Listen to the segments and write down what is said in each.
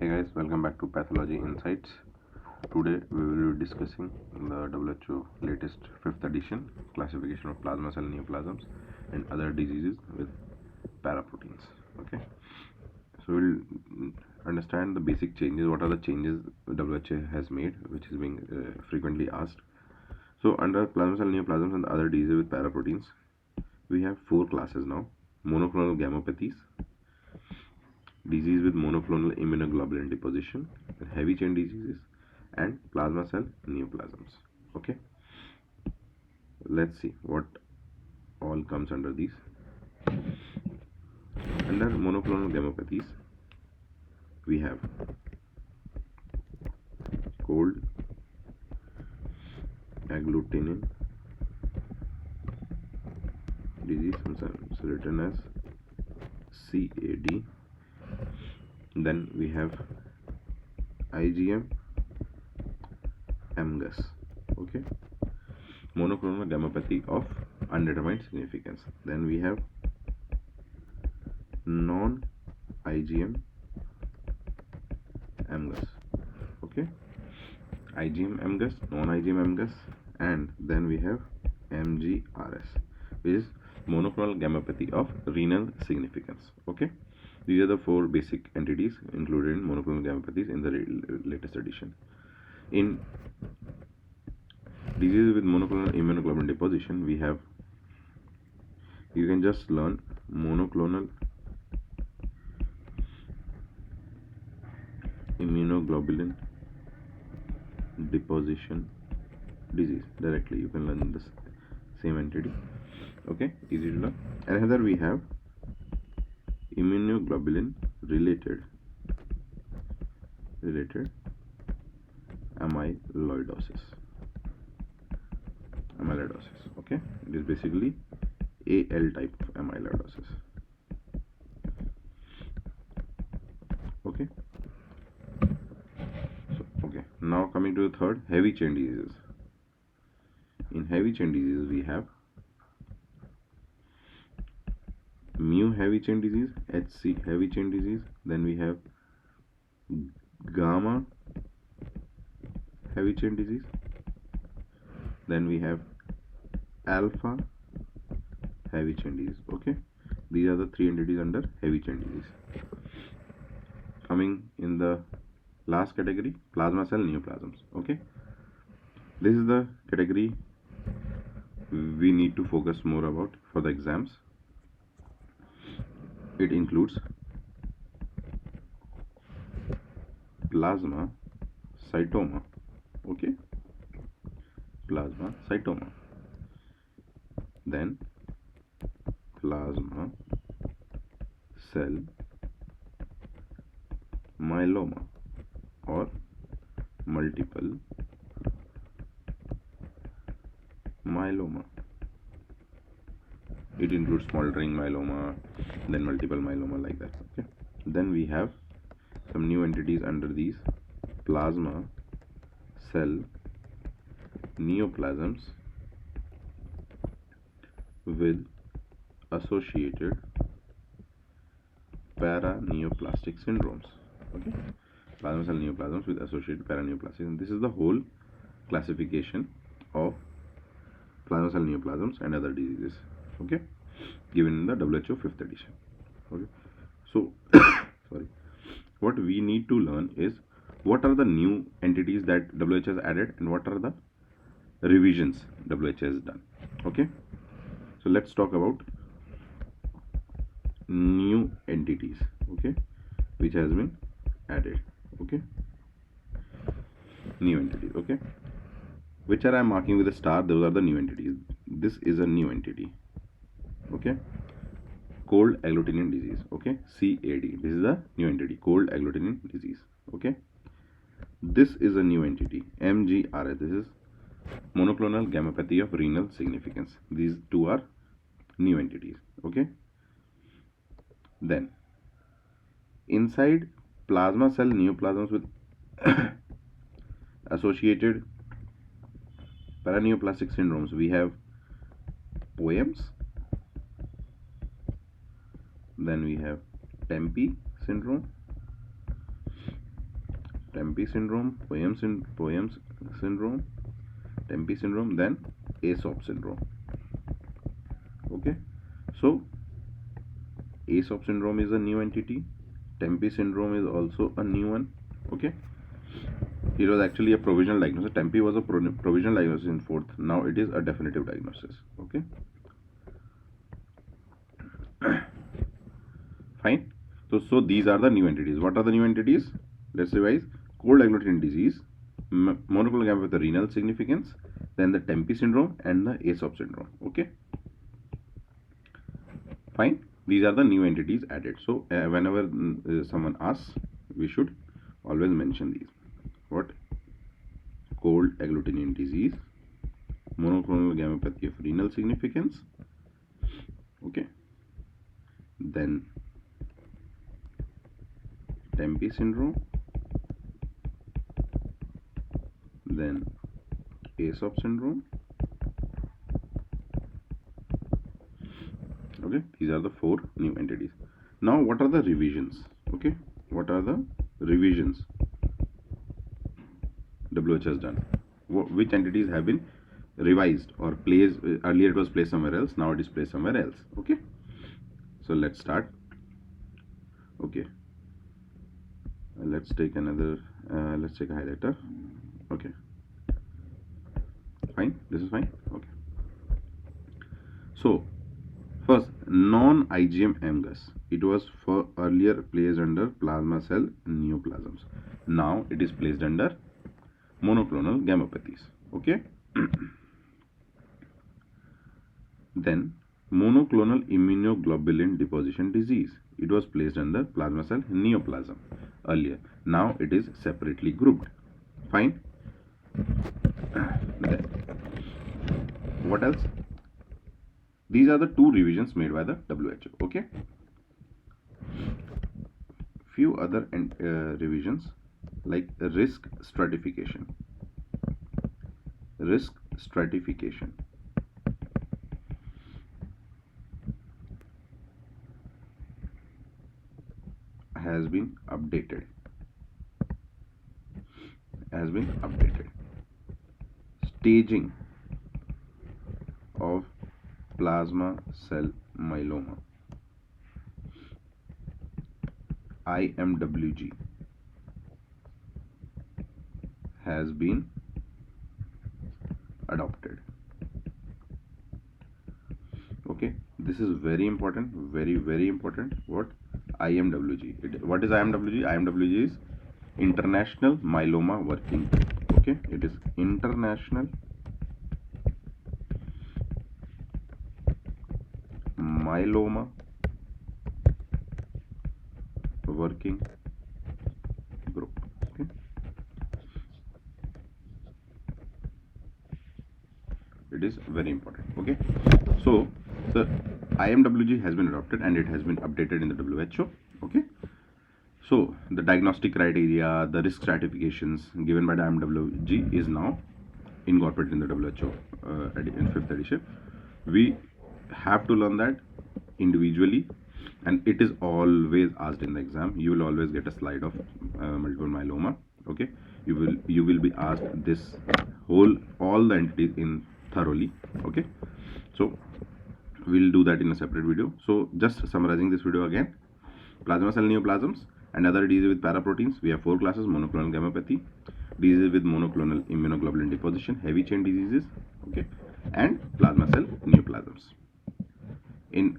Hey guys, welcome back to Pathology Insights. Today we will be discussing the WHO latest 5th edition classification of plasma cell neoplasms and other diseases with paraproteins. Okay, so we'll understand the basic changes. What are the changes WHO has made, which is being frequently asked. So under plasma cell neoplasms and other diseases with paraproteins, we have 4 classes now: monoclonal gammopathies, disease with monoclonal immunoglobulin deposition, heavy chain diseases, and plasma cell neoplasms. Okay, let's see what all comes under these. Under monoclonal gammopathies, we have cold agglutinin disease, sometimes written as CAD. Then we have IgM MGUS. Okay, monoclonal gammopathy of undetermined significance. Then we have non-IgM MGUS. Okay, IgM MGUS, non-IgM MGUS, and then we have MGRS, which is monoclonal gammopathy of renal significance. Okay, these are the 4 basic entities included in monoclonal gammopathies in the latest edition. In diseases with monoclonal immunoglobulin deposition, we have, you can just learn monoclonal immunoglobulin deposition disease directly. You can learn this same entity. Okay, easy to learn. Another, we have immunoglobulin related amyloidosis. Okay, it is basically AL type of amyloidosis. Okay, so now coming to the third, heavy chain diseases. In heavy chain diseases, we have mu heavy chain disease, HC heavy chain disease. Then we have gamma heavy chain disease. Then we have alpha heavy chain disease. Okay, these are the 3 entities under heavy chain disease. Coming in the last category, plasma cell neoplasms. Okay, this is the category we need to focus more about for the exams. It includes plasma cytoma. Okay, plasma cytoma, then plasma cell myeloma or multiple myeloma. It includes smoldering myeloma, then multiple myeloma, like that. Okay, then we have some new entities under these: plasma cell neoplasms with associated paraneoplastic syndromes. Okay, plasma cell neoplasms with associated paraneoplastic, and this is the whole classification of plasma cell neoplasms and other diseases. Okay, given in the WHO 5th edition. Okay, so sorry, what we need to learn is what are the new entities that WHO has added and what are the revisions WHO has done. Okay, so let's talk about new entities, okay, which has been added. Okay, new entities. Okay, which are I am marking with a star, those are the new entities. This is a new entity. Okay, cold agglutinin disease. Okay, CAD, this is a new entity, cold agglutinin disease. Okay, this is a new entity, MGRS, this is monoclonal gammopathy of renal significance. These 2 are new entities. Okay, then inside plasma cell neoplasms with associated paraneoplastic syndromes, we have POEMS, then we have Tempe syndrome, Tempe syndrome, Poems syndrome, Tempe syndrome, then Aesop syndrome. Okay, so Aesop syndrome is a new entity. Tempe syndrome is also a new one. Okay, it was actually a provisional diagnosis. Tempe was a provisional diagnosis in 4th. Now it is a definitive diagnosis. Okay, fine. So these are the new entities. What are the new entities? Let's revise. Cold agglutinin disease, monoclonal gammopathy with a renal significance, then the Tempe syndrome and the Aesop syndrome. Okay, fine. These are the new entities added. So whenever someone asks, we should always mention these. What? Cold agglutinin disease, monoclonal gammopathy of renal significance. Okay, then Tempe syndrome, then Aesop syndrome. Okay, these are the 4 new entities. Now what are the revisions? Okay, what are the revisions WHO has done? Which entities have been revised or placed? Earlier it was placed somewhere else, now it is placed somewhere else. Okay, so let's start. Okay, let's take another, let's take a highlighter. Okay, fine, this is fine. Okay, so first, non-IgM MGUS. It was for earlier placed under plasma cell neoplasms. Now it is placed under monoclonal gammopathies. Okay. Then monoclonal immunoglobulin deposition disease. It was placed under plasma cell neoplasm earlier. Now it is separately grouped. Fine. Then, what else? These are the 2 revisions made by the WHO. Okay. Few other revisions like risk stratification. Risk stratification has been updated. Staging of plasma cell myeloma, IMWG, has been adopted. Okay, this is very important, very important. What? IMWG. What is IMWG? IMWG is International Myeloma Working Group. Okay, it is International Myeloma Working Group. Okay, it is very important. Okay, so the IMWG has been adopted and it has been updated in the WHO. Okay, so the diagnostic criteria, the risk stratifications given by the IMWG is now incorporated in the WHO in 5th edition. We have to learn that individually, and it is always asked in the exam. You will always get a slide of multiple myeloma. Okay, you will be asked this all the entities in thoroughly. Okay, so we'll do that in a separate video. So just summarizing this video again: plasma cell neoplasms and other diseases with paraproteins. We have 4 classes: monoclonal gammopathy, diseases with monoclonal immunoglobulin deposition, heavy chain diseases, okay, and plasma cell neoplasms. In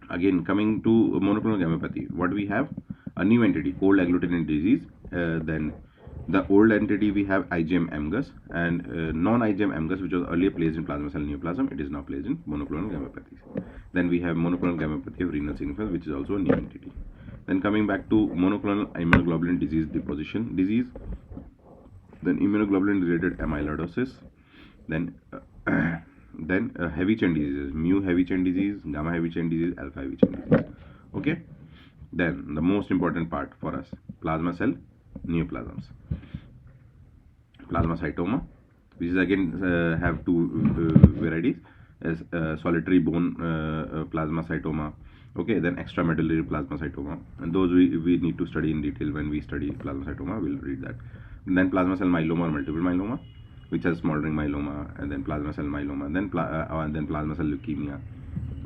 again, coming to monoclonal gammopathy, what we have? A new entity, cold agglutinin disease. Then the old entity we have IgM MGUS, and non-IgM MGUS, which was earlier placed in plasma cell neoplasm, it is now placed in monoclonal gammopathies. Then we have monoclonal gammopathy of renal significance, which is also a new entity. Then coming back to monoclonal immunoglobulin disease deposition disease, then immunoglobulin related amyloidosis, then heavy chain diseases, mu heavy chain disease, gamma heavy chain disease, alpha heavy chain disease. Okay, then the most important part for us, plasma cell neoplasms. Plasmacytoma, which is again have 2 varieties, as solitary bone plasmacytoma, Okay, then extramedullary plasmacytoma, and those we need to study in detail when we study plasmacytoma. We'll read that. And then plasma cell myeloma or multiple myeloma, which has smoldering myeloma, and then plasma cell myeloma, and then plasma cell leukemia.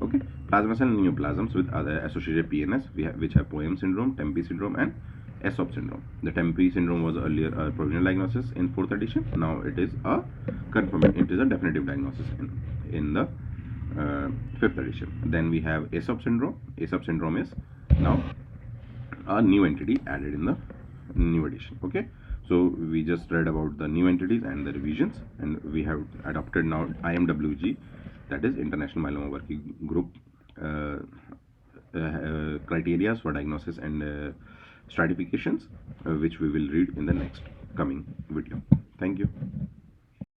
Okay, plasma cell neoplasms with other associated PNS, which have Poem syndrome, Tempe syndrome, and ESOP syndrome. The Tempe syndrome was earlier a provisional diagnosis in 4th edition. Now it is a it is a definitive diagnosis in the 5th edition. Then we have ESOP syndrome. ESOP syndrome is now a new entity added in the new edition. Okay, so we just read about the new entities and the revisions, and we have adopted now IMWG, that is International Myeloma Working Group criteria for diagnosis and stratifications, which we will read in the next coming video. Thank you.